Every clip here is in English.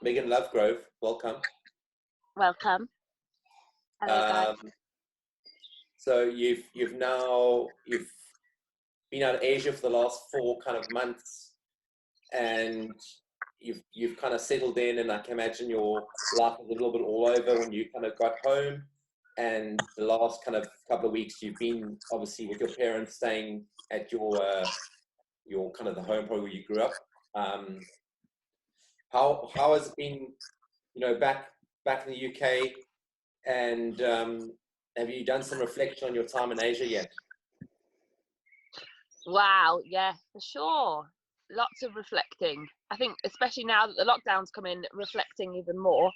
Megan Lovegrove, welcome. Welcome. Hello, guys. So you've been out of Asia for the last 4 kind of months, and you've kind of settled in, and I can imagine your life was a little bit all over when you kind of got home. And the last kind of couple of weeks, you've been obviously with your parents, staying at your kind of the home probably where you grew up. How has it been, back in the UK? And have you done some reflection on your time in Asia yet? Wow, yeah, for sure. Lots of reflecting. I think especially now that the lockdown's come in, reflecting even more.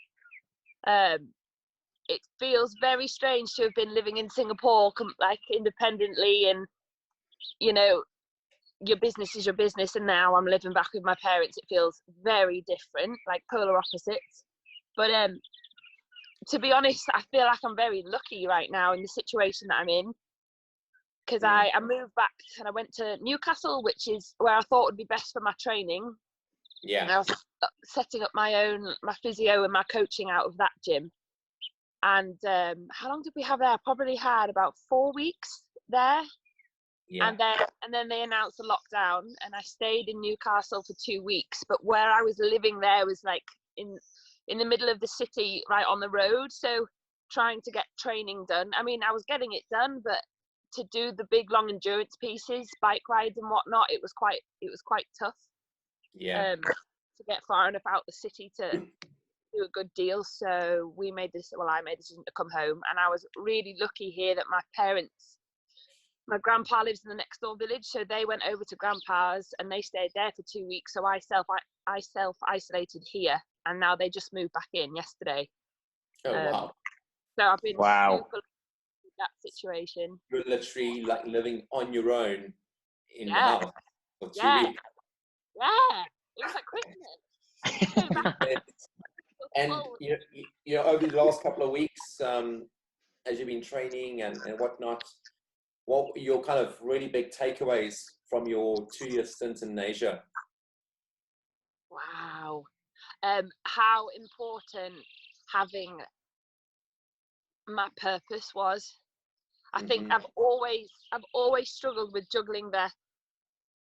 It feels very strange to have been living in Singapore like independently, and your business is your business, and now I'm living back with my parents. It feels very different, like polar opposites. But to be honest, I feel like I'm very lucky right now in the situation that I'm in, because I moved back and I went to Newcastle, which is where I thought would be best for my training. Yeah. And I was setting up my physio and my coaching out of that gym. And how long did we have there? I probably had about 4 weeks there. Yeah. And then they announced a lockdown, and I stayed in Newcastle for 2 weeks. But where I was living there was like in the middle of the city, right on the road. So trying to get training done. I mean, I was getting it done, but to do the big long endurance pieces, bike rides and whatnot, it was quite tough. Yeah. To get far enough out the city to do a good deal. So I made the decision to come home, and I was really lucky here that my grandpa lives in the next door village, so they went over to grandpa's and they stayed there for 2 weeks. So I self-isolated here, and now they just moved back in yesterday. Oh, wow. So I've been super lucky with that situation. You're literally like living on your own in the house for 2 weeks. Yeah, it was like Christmas. And over the last couple of weeks, as you've been training and whatnot, what were your kind of really big takeaways from your 2-year stint in Asia? Wow. How important having my purpose was. I think I've always struggled with juggling the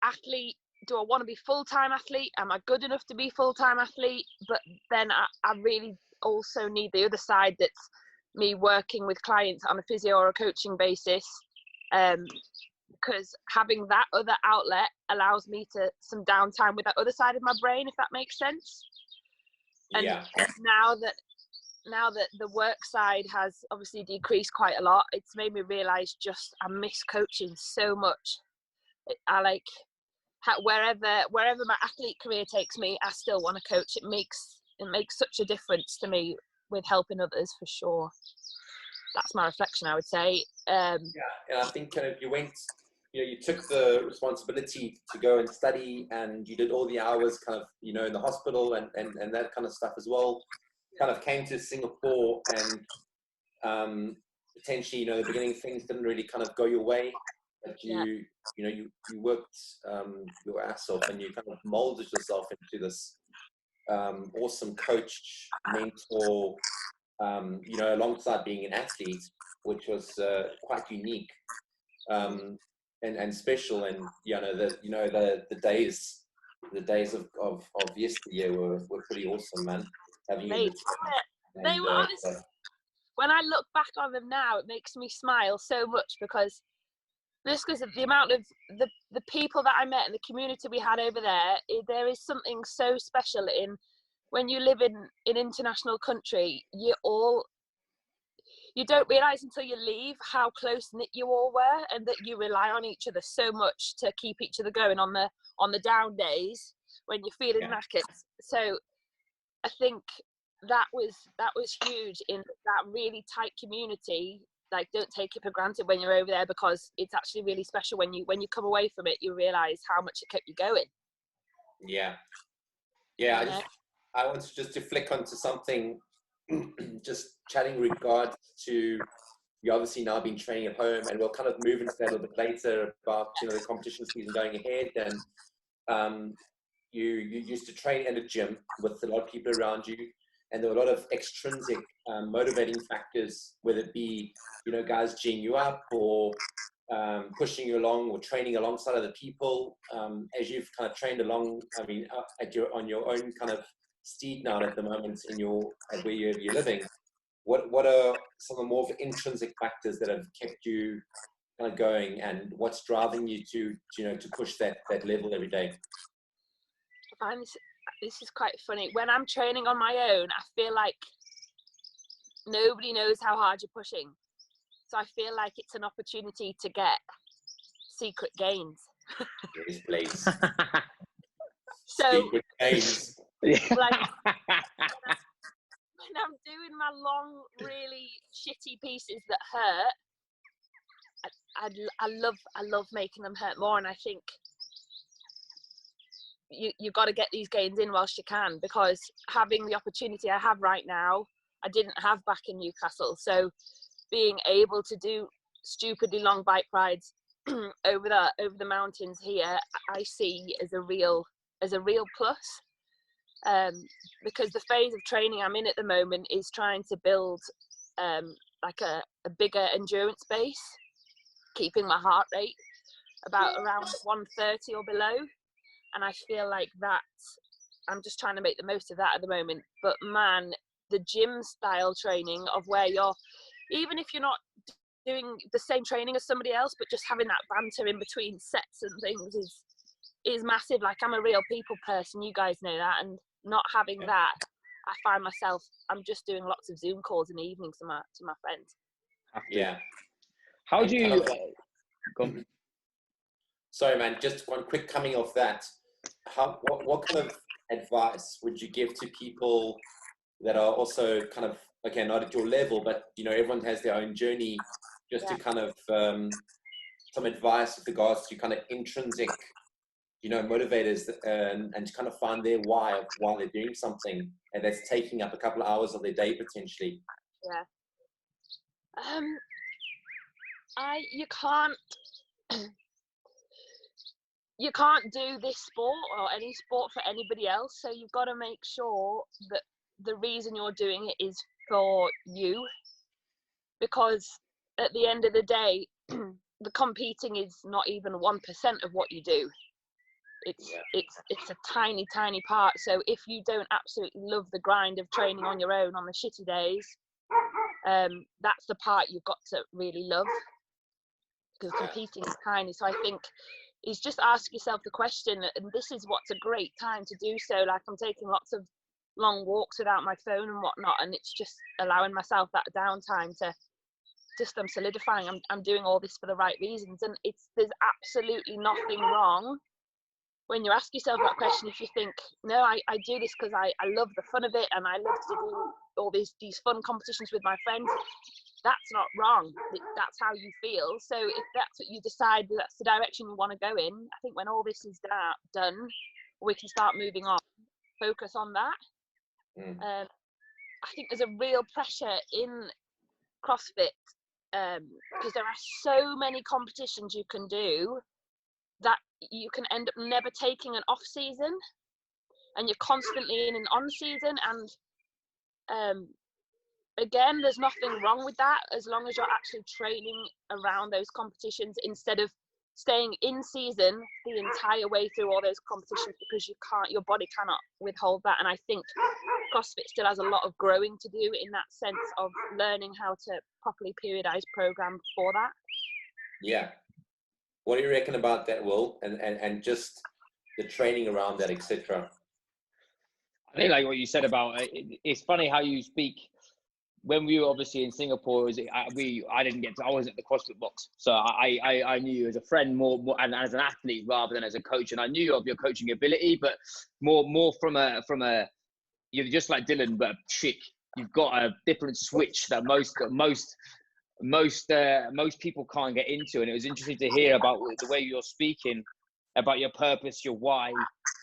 athlete. Do I want to be full-time athlete? Am I good enough to be full-time athlete? But then I really also need the other side, that's me working with clients on a physio or a coaching basis. Because having that other outlet allows me to some downtime with that other side of my brain, if that makes sense. And now that the work side has obviously decreased quite a lot, it's made me realize I miss coaching so much. I like wherever my athlete career takes me, I still want to coach. It makes such a difference to me with helping others, for sure. That's my reflection, I would say. And I think kind of you took the responsibility to go and study, and you did all the hours kind of, in the hospital and that kind of stuff as well. Kind of came to Singapore, and potentially, the beginning things didn't really kind of go your way, but you worked your ass off, and you kind of molded yourself into this awesome coach, mentor, alongside being an athlete, which was quite unique and special. And the days of yesteryear were pretty awesome, man. They were honestly, when I look back on them now, it makes me smile so much, because of the amount of the people that I met and the community we had over there. There is something so special in when you live in an international country. You don't realize until you leave how close knit you all were, and that you rely on each other so much to keep each other going on the down days when you're feeling knackered. So I think that was huge, in that really tight community. Like, don't take it for granted when you're over there, because it's actually really special. When you come away from it, you realize how much it kept you going. I want to flick onto something, just chatting regards to, you obviously now been training at home, and we'll kind of move into that a little bit later about the competition season going ahead. And you used to train in a gym with a lot of people around you, and there were a lot of extrinsic motivating factors, whether it be, you know, guys geeing you up or pushing you along or training alongside other people. As you've kind of trained along, I mean, on your own kind of steed now at the moment where you're living, what are some of the more intrinsic factors that have kept you kind of going, and what's driving you to push that level every day? I find this is quite funny. When I'm training on my own, I feel like nobody knows how hard you're pushing. So I feel like it's an opportunity to get secret gains. Yes, please. So, secret gains. Like, when I'm doing my long, really shitty pieces that hurt, I love making them hurt more, and I think you got to get these gains in whilst you can, because having the opportunity I have right now, I didn't have back in Newcastle. So being able to do stupidly long bike rides over the mountains here, I see as a real plus. Because the phase of training I'm in at the moment is trying to build like a bigger endurance base, keeping my heart rate about around 130 or below. And I feel like that I'm just trying to make the most of that at the moment. But man, the gym style training of where you're, even if you're not doing the same training as somebody else, but just having that banter in between sets and things is massive. Like, I'm a real people person, you guys know that, and not having that, I find myself, I'm just doing lots of Zoom calls in the evenings to my friends. Yeah. How do you go? Sorry, man, just one quick coming off that. What kind of advice would you give to people that are also kind of, okay, not at your level, but, you know, everyone has their own journey, just to kind of some advice with regards to kind of intrinsic, you know, motivators, and to kind of find their why while they're doing something, and that's taking up a couple of hours of their day potentially? You can't do this sport or any sport for anybody else, so you've got to make sure that the reason you're doing it is for you, because at the end of the day, the competing is not even 1% of what you do. It's a tiny part. So if you don't absolutely love the grind of training on your own on the shitty days, that's the part you've got to really love, because competing is tiny. So I think is just ask yourself the question, and this is what's a great time to do so. Like, I'm taking lots of long walks without my phone and whatnot, and it's just allowing myself that downtime to just, I'm solidifying, I'm doing all this for the right reasons. And there's absolutely nothing wrong when you ask yourself that question. If you think, no, I do this because I love the fun of it, and I love to do all these fun competitions with my friends, that's not wrong. That's how you feel. So if that's what you decide, that's the direction you want to go in, I think when all this is done, we can start moving on, focus on that. I think there's a real pressure in CrossFit, because there are so many competitions you can do that you can end up never taking an off season, and you're constantly in an on season. And again, there's nothing wrong with that, as long as you're actually training around those competitions instead of staying in season the entire way through all those competitions, because your body cannot withhold that. And I think CrossFit still has a lot of growing to do in that sense of learning how to properly periodize program for that. Yeah. What do you reckon about that, Will? And just the training around that, etc. I think like what you said about it's funny how you speak. When we were obviously in Singapore, I didn't get to, I wasn't at the CrossFit box. So I knew you as a friend more and as an athlete rather than as a coach. And I knew of your coaching ability, but more from a you're just like Dylan, but a chick. You've got a different switch that most people can't get into. And it was interesting to hear about the way you're speaking about your purpose, your why,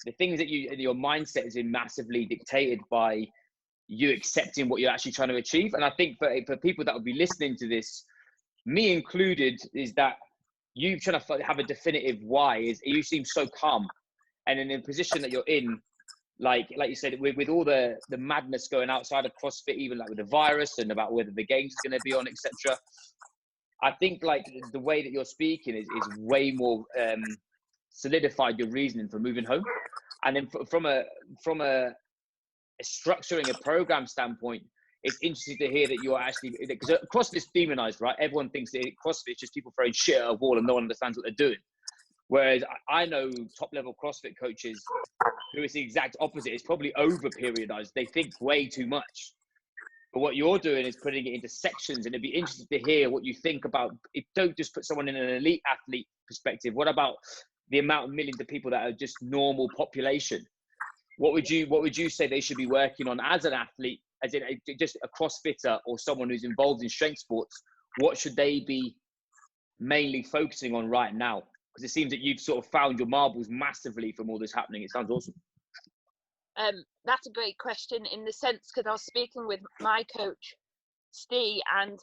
the things that your mindset is massively dictated by you accepting what you're actually trying to achieve. And I think for people that will be listening to this, me included, is that you trying to have a definitive why. You seem so calm, And in the position that you're in, like you said, with all the madness going outside of CrossFit, even like with the virus and about whether the game's going to be on, etc. I think like the way that you're speaking is way more solidified your reasoning for moving home. And then from a structuring a program standpoint, it's interesting to hear that you're actually, because CrossFit's demonized, right? Everyone thinks that CrossFit is just people throwing shit at a wall and no one understands what they're doing. Whereas I know top level CrossFit coaches who it's the exact opposite. It's probably over periodized. They think way too much. But what you're doing is putting it into sections, and it'd be interesting to hear what you think about it. Don't just put someone in an elite athlete perspective. What about the amount of millions of people that are just normal population? What would you say they should be working on as an athlete, as in just a CrossFitter or someone who's involved in strength sports? What should they be mainly focusing on right now? Because it seems that you've sort of found your marbles massively from all this happening. It sounds awesome. That's a great question in the sense, because I was speaking with my coach, Steve, and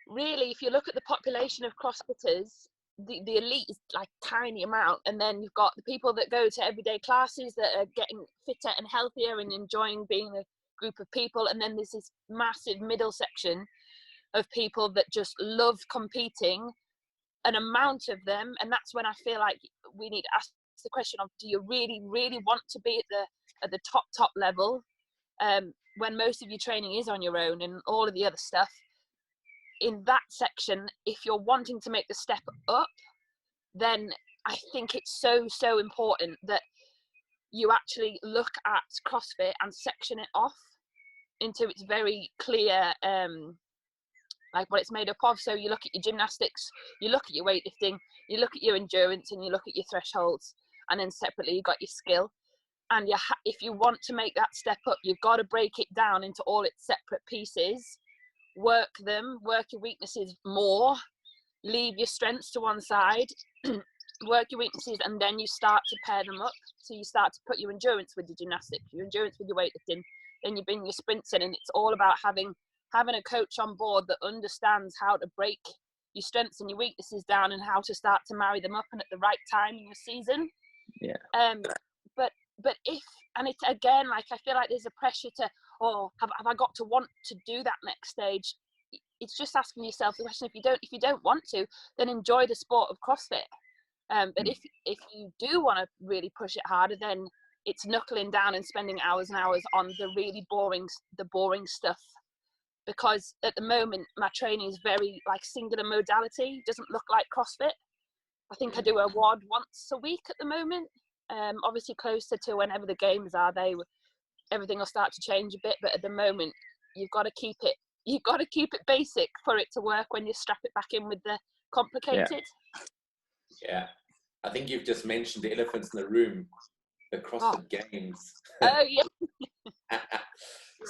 really, if you look at the population of CrossFitters, the elite is like a tiny amount, and then you've got the people that go to everyday classes that are getting fitter and healthier and enjoying being a group of people, and then there's this massive middle section of people that just love competing, an amount of them. And that's when I feel like we need to ask the question of, do you really want to be at the top level, when most of your training is on your own and all of the other stuff? In that section, if you're wanting to make the step up, then I think it's so important that you actually look at CrossFit and section it off into its very clear like what it's made up of. So you look at your gymnastics, you look at your weightlifting, you look at your endurance, and you look at your thresholds, and then separately you got your skill. And if you want to make that step up, you've got to break it down into all its separate pieces, work them, work your weaknesses more, leave your strengths to one side, work your weaknesses, and then you start to pair them up. So you start to put your endurance with your gymnastics, your endurance with your weightlifting, then you bring your sprints in, and it's all about having a coach on board that understands how to break your strengths and your weaknesses down and how to start to marry them up and at the right time in your season. Yeah. But if, and it's again, like, I feel like there's a pressure to, have I got to want to do that next stage? It's just asking yourself the question, if you don't want to, then enjoy the sport of CrossFit. But if you do want to really push it harder, then it's knuckling down and spending hours and hours on the really boring stuff. Because at the moment, my training is very like singular modality. It doesn't look like CrossFit. I think I do a WOD once a week at the moment. Obviously closer to whenever the games are, everything will start to change a bit. But at the moment, you've got to keep it basic for it to work when you strap it back in with the complicated. Yeah. I think you've just mentioned the elephants in the room, the CrossFit Games. Oh yeah.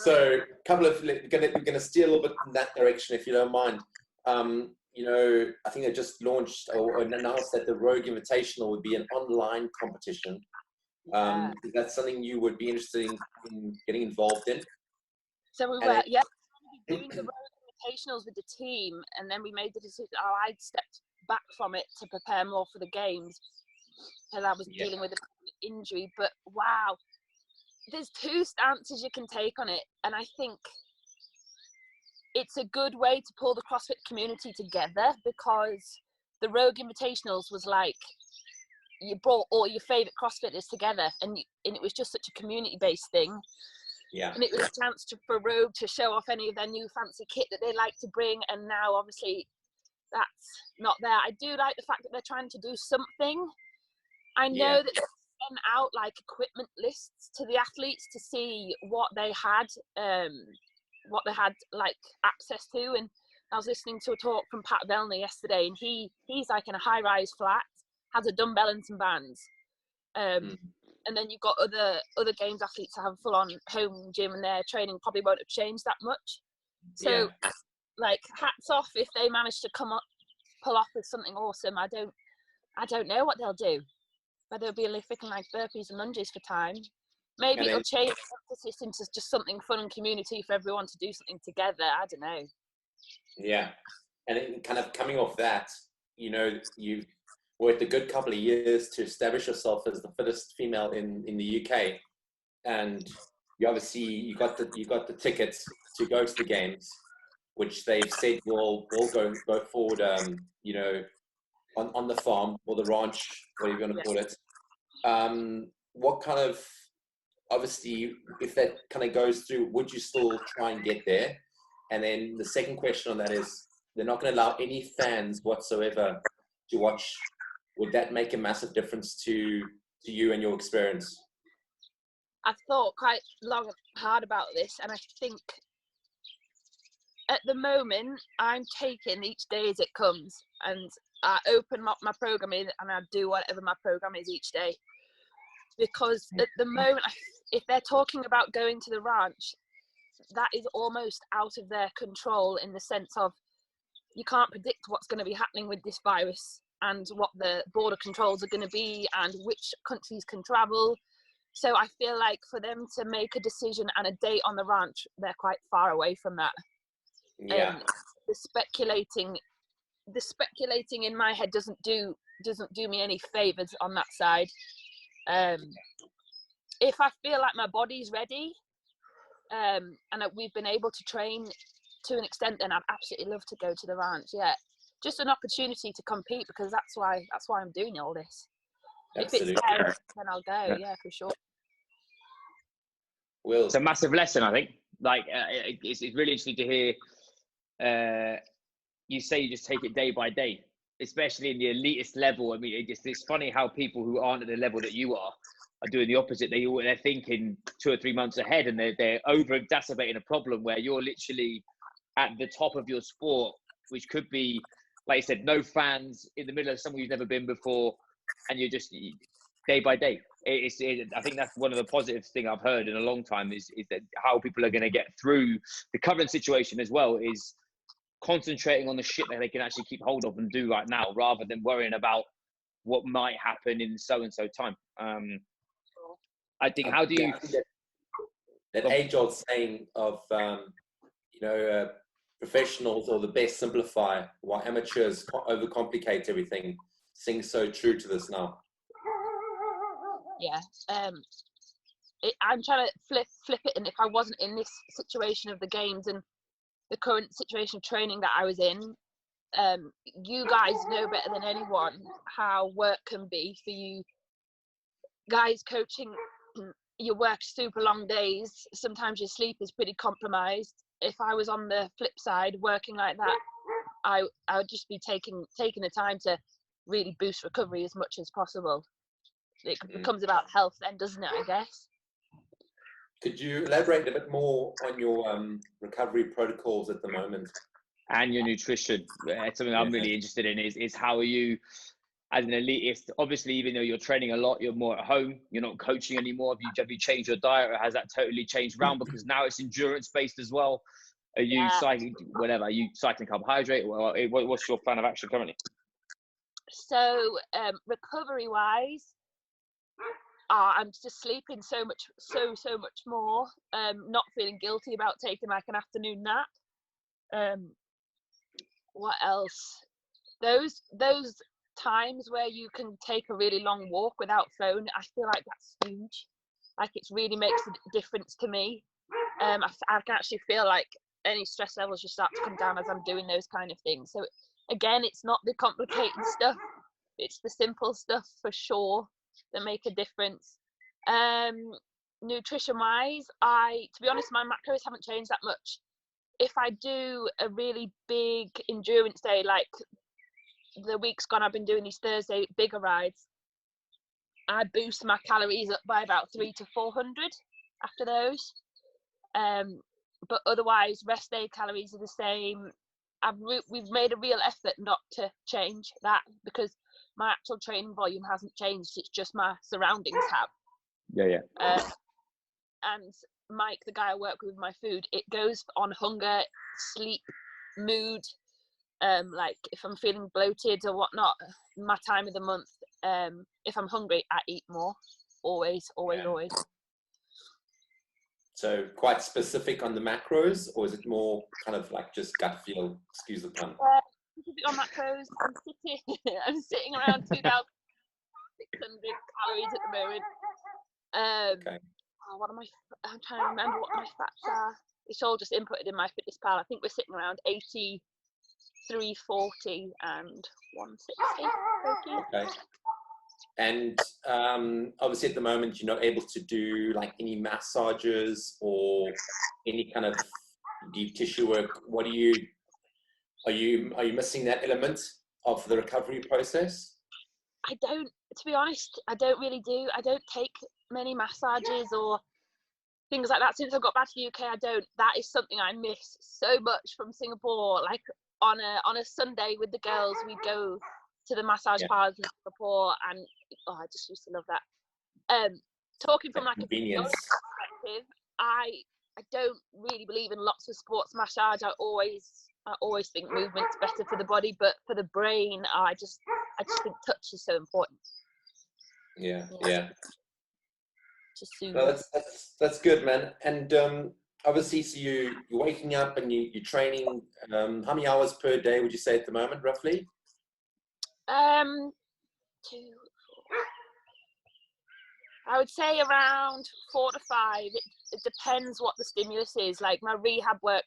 So, we're going to steer a little bit in that direction, if you don't mind. I think they just launched or announced that the Rogue Invitational would be an online competition. Is that something you would be interested in getting involved in? So we were, doing the Rogue Invitationals with the team, and then we made the decision. I'd stepped back from it to prepare more for the games, and I was dealing with an injury. But wow. There's two stances you can take on it, and I think it's a good way to pull the CrossFit community together, because the Rogue Invitationals was like you brought all your favourite CrossFitters together, and it was just such a community-based thing. Yeah. And it was a chance for Rogue to show off any of their new fancy kit that they like to bring, and now obviously that's not there. I do like the fact that they're trying to do something. I know that sent out like equipment lists to the athletes to see what they had like access to, and I was listening to a talk from Pat Vellner yesterday, and he's like in a high-rise flat, has a dumbbell and some bands, and then you've got other games athletes that have a full-on home gym, and their training probably won't have changed that much. So like, hats off if they manage to pull off with something awesome. I don't know what they'll do. Whether it'll be lifting like burpees and lunges for time. Maybe it'll change the emphasis into just something fun and community for everyone to do something together. I don't know. Yeah. And kind of coming off that, you've worked a good couple of years to establish yourself as the fittest female in the UK, and you obviously you got the tickets to go to the games, which they've said will go forward, you know, on the farm or the ranch, whatever you want to call it. What kind of, obviously, if that kind of goes through, would you still try and get there? And then the second question on that is, they're not going to allow any fans whatsoever to watch. Would that make a massive difference to you and your experience? I've thought quite long and hard about this, and I think at the moment I'm taking each day as it comes, and I open up my program and I do whatever my program is each day. Because at the moment, if they're talking about going to the ranch, that is almost out of their control, in the sense of you can't predict what's going to be happening with this virus and what the border controls are going to be and which countries can travel. So I feel like for them to make a decision and a date on the ranch, they're quite far away from that. Yeah. The speculating in my head doesn't do me any favors on that side. If I feel like my body's ready, and that we've been able to train to an extent, then I'd absolutely love to go to the ranch. Yeah, just an opportunity to compete, because that's why I'm doing all this. Absolutely. If it's there, then I'll go. Yeah, for sure. It's a massive lesson, I think. Like, it's really interesting to hear you say you just take it day by day, especially in the elitist level. I mean, it's funny how people who aren't at the level that you are doing the opposite. They're thinking 2 or 3 months ahead, and they're over exacerbating a problem where you're literally at the top of your sport, which could be, like I said, no fans, in the middle of somewhere you've never been before, and you're just day by day. I think that's one of the positive things I've heard in a long time is that how people are going to get through the current situation as well is concentrating on the shit that they can actually keep hold of and do right now, rather than worrying about what might happen in so-and-so time. I think, how do you... That age-old saying of, you know, professionals or the best simplify, while amateurs overcomplicate everything, seems so true to this now. Yeah. I'm trying to flip it, and if I wasn't in this situation of the games and the current situation of training that I was in, you guys know better than anyone how work can be for you guys coaching. You work super long days, sometimes your sleep is pretty compromised. If I was on the flip side working like that, I would just be taking the time to really boost recovery as much as possible. It becomes about health then, doesn't it, I guess? Could you elaborate a bit more on your recovery protocols at the moment? And your nutrition. It's something I'm really interested in is how are you, as an elitist, obviously, even though you're training a lot, you're more at home, you're not coaching anymore. Have you changed your diet, or has that totally changed around? Because now it's endurance based as well. Are you cycling, whatever, are you cycling carbohydrate? What's your plan of action currently? So recovery wise, I'm just sleeping so much more, not feeling guilty about taking like an afternoon nap. What else? Those times where you can take a really long walk without phone, I feel like that's huge. Like, it really makes a difference to me. I can actually feel like any stress levels just start to come down as I'm doing those kind of things. So again, it's not the complicated stuff, it's the simple stuff for sure that make a difference. Nutrition wise, to be honest, my macros haven't changed that much. If I do a really big endurance day, like the week's gone, I've been doing these Thursday bigger rides, I boost my calories up by about 300 to 400 after those. But otherwise, rest day calories are the same. We've made a real effort not to change that, because my actual training volume hasn't changed. It's just my surroundings have. Yeah. And Mike, the guy I work with my food, it goes on hunger, sleep, mood. Like if I'm feeling bloated or whatnot, my time of the month. If I'm hungry, I eat more. Always. So quite specific on the macros, or is it more kind of like just gut feel, excuse the pun? specific on that pose. I'm sitting around 2,600 calories at the moment. Okay. I'm trying to remember what my fats are. It's all just inputted in my fitness pal. I think we're sitting around 80, 340 and 160. Okay. And obviously at the moment you're not able to do like any massages or any kind of deep tissue work. What are you missing that element of the recovery process? I don't, to be honest, I don't really do. I don't take many massages or things like that since I got back to the UK. That is something I miss so much from Singapore. Like on a Sunday with the girls, we'd go to the massage parlors in Singapore, and I just used to love that. Talking from like a perspective, I don't really believe in lots of sports massage. I always think movement's better for the body, but for the brain, I just think touch is so important. Yeah. No, that's good, man. And obviously, so you're waking up and you're training. How many hours per day would you say at the moment, roughly? 2, 4. I would say around 4 to 5. It depends what the stimulus is. Like my rehab work,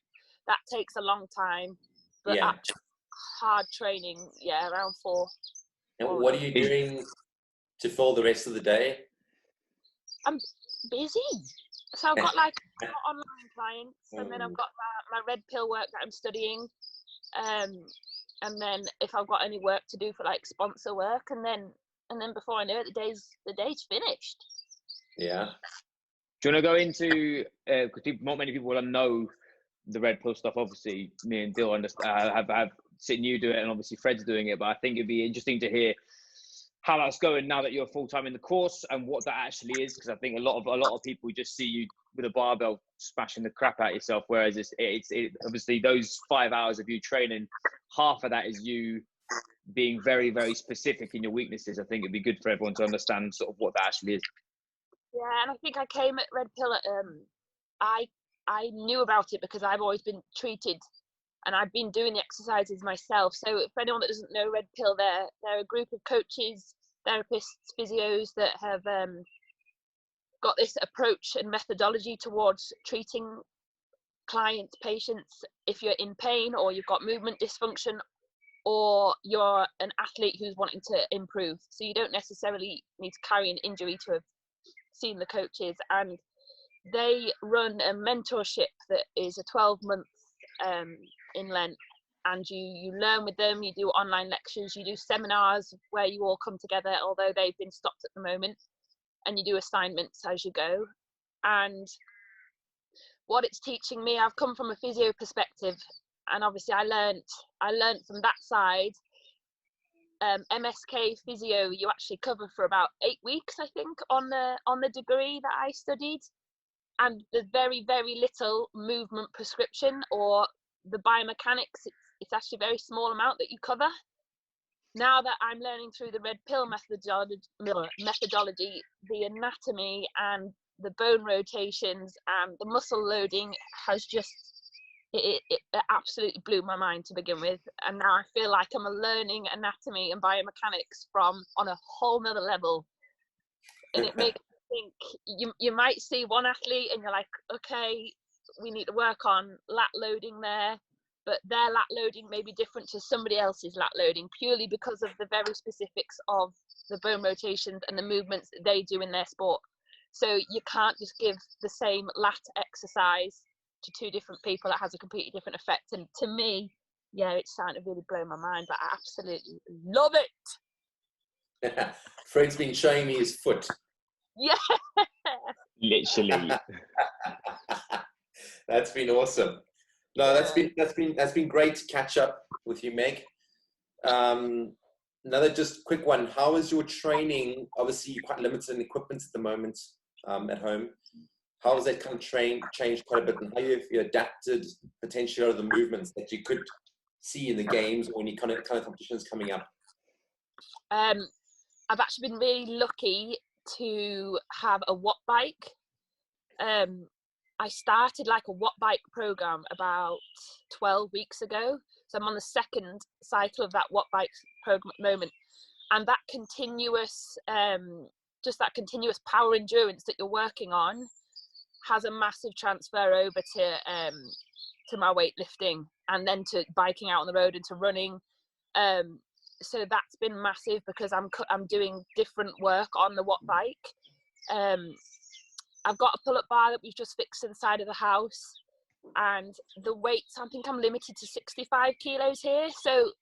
that takes a long time, but hard training, around 4. And what are you doing to fill the rest of the day? I'm busy. So I've got online clients, and then I've got my red pill work that I'm studying, and then if I've got any work to do for like sponsor work, and then before I know it, the day's finished. Yeah. Do you want to go into because not many people will know the red pill stuff? Obviously, me and Dill have seen you do it, and obviously Fred's doing it. But I think it'd be interesting to hear how that's going now that you're full time in the course and what that actually is, because I think a lot of people just see you with a barbell smashing the crap out of yourself, whereas it's obviously those 5 hours of you training, half of that is you being very, very specific in your weaknesses. I think it'd be good for everyone to understand sort of what that actually is. Yeah, and I think I came at red pill at I knew about it because I've always been treated, and I've been doing the exercises myself. So for anyone that doesn't know red pill, they're a group of coaches, therapists, physios that have got this approach and methodology towards treating clients, patients, if you're in pain or you've got movement dysfunction or you're an athlete who's wanting to improve. So you don't necessarily need to carry an injury to have seen the coaches. And they run a mentorship that is a 12-month in length, and you learn with them, you do online lectures, you do seminars where you all come together, although they've been stopped at the moment, and you do assignments as you go. And what it's teaching me, I've come from a physio perspective, and obviously I learned from that side. MSK physio, you actually cover for about 8 weeks, I think, on the degree that I studied, and there's very, very little movement prescription or the biomechanics. It's actually a very small amount that you cover. Now that I'm learning through the red pill methodology, the anatomy and the bone rotations and the muscle loading has just it absolutely blew my mind to begin with, and now I feel like I'm learning anatomy and biomechanics from on a whole nother level. And it makes me think, you might see one athlete and you're like, okay, we need to work on lat loading there, but their lat loading may be different to somebody else's lat loading purely because of the very specifics of the bone rotations and the movements that they do in their sport. So you can't just give the same lat exercise to 2 different people. That has a completely different effect. And to me, it's starting to really blow my mind, but I absolutely love it. Fred's been showing me his foot. Yeah. Literally. That's been awesome. No, that's been great to catch up with you, Meg. Another just quick one. How is your training? Obviously, you're quite limited in equipment at the moment at home. How has that kind of changed quite a bit, and how have you adapted potentially a lot of the movements that you could see in the games or any kind of competitions coming up? I've actually been really lucky to have a watt bike. I started like a watt bike program about 12 weeks ago. So I'm on the second cycle of that watt bike program at the moment. And that continuous, just that continuous power endurance that you're working on has a massive transfer over to my weightlifting, and then to biking out on the road and to running. So that's been massive because I'm doing different work on the watt bike. I've got a pull-up bar that we've just fixed inside of the house, and the weights, I think I'm limited to 65 kilos here. So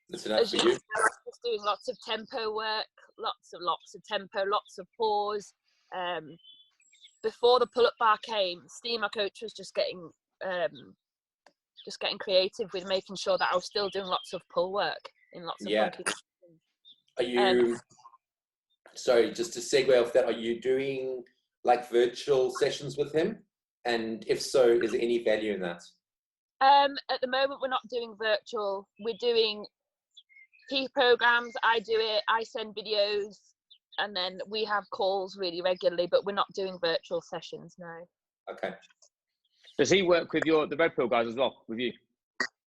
that's enough for you. I'm just doing lots of tempo work, lots of tempo, lots of pause. Before the pull-up bar came, Steve, my coach, was just getting creative with making sure that I was still doing lots of pull work in lots of funky positions. Are you, sorry, just to segue off that, are you doing like virtual sessions with him? And if so, is there any value in that? At the moment, we're not doing virtual. We're doing P programs. I do it. I send videos, and then we have calls really regularly. But we're not doing virtual sessions now. Okay. Does he work with the Red Pill guys as well, with you?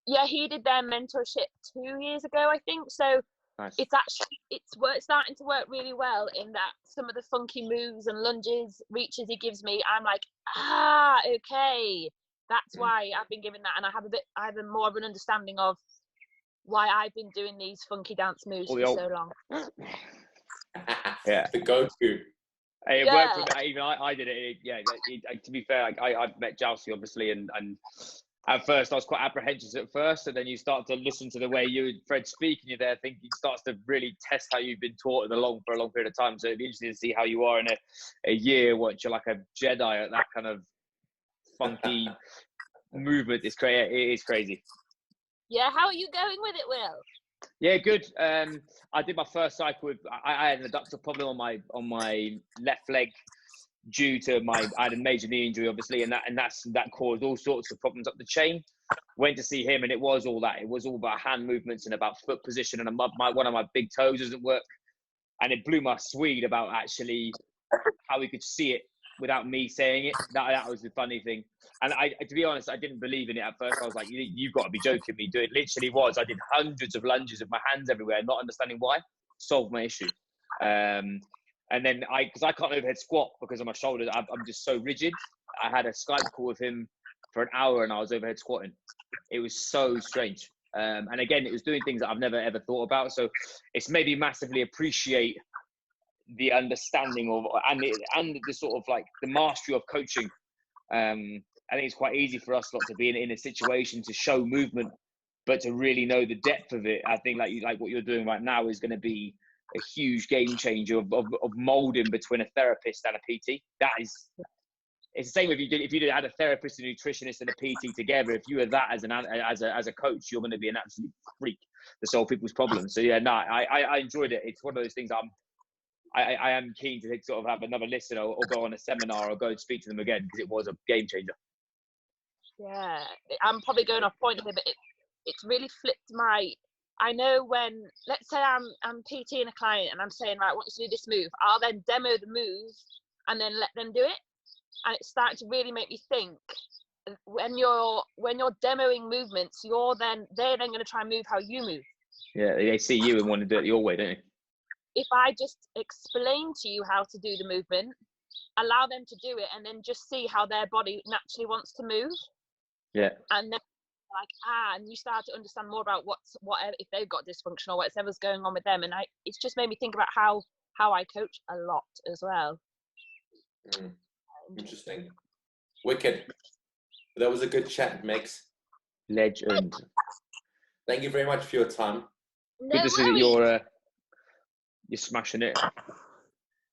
Yeah, he did their mentorship 2 years ago, I think. So nice. It's starting to work really well, in that some of the funky moves and lunges, reaches he gives me, I'm like, okay, that's why I've been given that, and I have more of an understanding of why I've been doing these funky dance moves for so long. Yeah, the go-to. It worked for me. Even I did it. To be fair, I've met Jousty obviously, and at first I was quite apprehensive at first, and then you start to listen to the way you and Fred speak, and you're there thinking, it starts to really test how you've been taught for a long period of time. So it'd be interesting to see how you are in a year, once you're like a Jedi at that kind of funky movement. It is crazy. Yeah, how are you going with it, Will? Yeah, good. I did my first cycle with. I had an adductor problem on my left leg due to I had a major knee injury, obviously, and that caused all sorts of problems up the chain. Went to see him, and it was all that. It was all about hand movements and about foot position, and one of my big toes doesn't work, and it blew my Swede about actually how he could see it without me saying it. That was the funny thing. And to be honest, I didn't believe in it at first. I was like, you've got to be joking me. It literally was. I did hundreds of lunges with my hands everywhere, not understanding why. Solved my issue. And then because I can't overhead squat because of my shoulders, I'm just so rigid. I had a Skype call with him for an hour, and I was overhead squatting. It was so strange. And again, it was doing things that I've never ever thought about. So it's made me massively appreciate the understanding of and the sort of like the mastery of coaching. I think it's quite easy for us not to be in a situation to show movement, but to really know the depth of it. I think like what you're doing right now is going to be a huge game changer of molding between a therapist and a PT. It's the same if you had a therapist, a nutritionist, and a PT together. If you were that as a coach, you're going to be an absolute freak to solve people's problems. So yeah, I enjoyed it. It's one of those things I am keen to sort of have another listen or go on a seminar or go and speak to them again, because it was a game changer. Yeah, I'm probably going off point here, but it's really flipped I know when, let's say I'm PTing a client and I'm saying, right, I want you to do this move, I'll then demo the move and then let them do it. And it's starting to really make me think, when you're demoing movements, they're then going to try and move how you move. Yeah, they see you and want to do it your way, don't they? If I just explain to you how to do the movement, allow them to do it, and then just see how their body naturally wants to move. Yeah. And then and you start to understand more about whatever, if they've got dysfunction or whatever's going on with them. And it's just made me think about how I coach a lot as well. Interesting. Wicked. That was a good chat, Megs. Legend. Thank you very much for your time. Good to see that you're smashing it.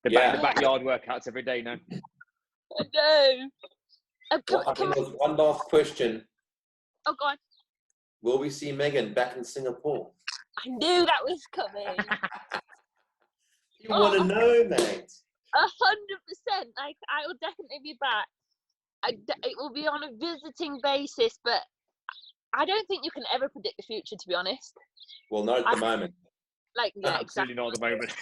The backyard workouts every day now. I know. I think there was one last question. Oh, go on. Will we see Megan back in Singapore? I knew that was coming. You want to know, mate? 100%. I will definitely be back. It will be on a visiting basis, but I don't think you can ever predict the future, to be honest. Well, not at the moment. Absolutely not at the moment.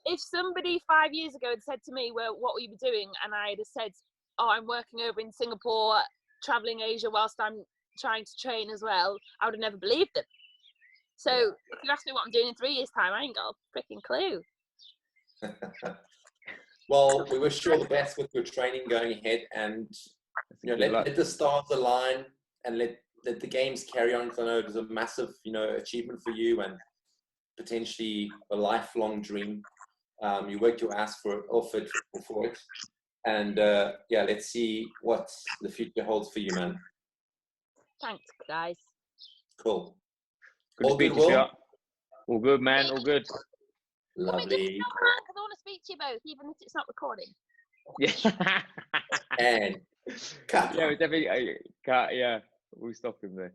If somebody 5 years ago had said to me, well, what will you be doing? And I'd have said, oh, I'm working over in Singapore, traveling Asia whilst I'm trying to train as well, I would have never believed them. So if you ask me what I'm doing in 3 years' time, I ain't got a freaking clue. Well, we wish you all the best with your training going ahead, and let the stars align, and let the games carry on. Because I know it was a massive, achievement for you, and potentially a lifelong dream. You worked your ass off for it, and let's see what the future holds for you, man. Thanks, guys. Cool. Good to speak to you. All good, man. All good. Lovely. Because I want to speak to you both, even if it's not recording. Yeah. And cut. Yeah, definitely. Cut. Yeah, we'll stop him there.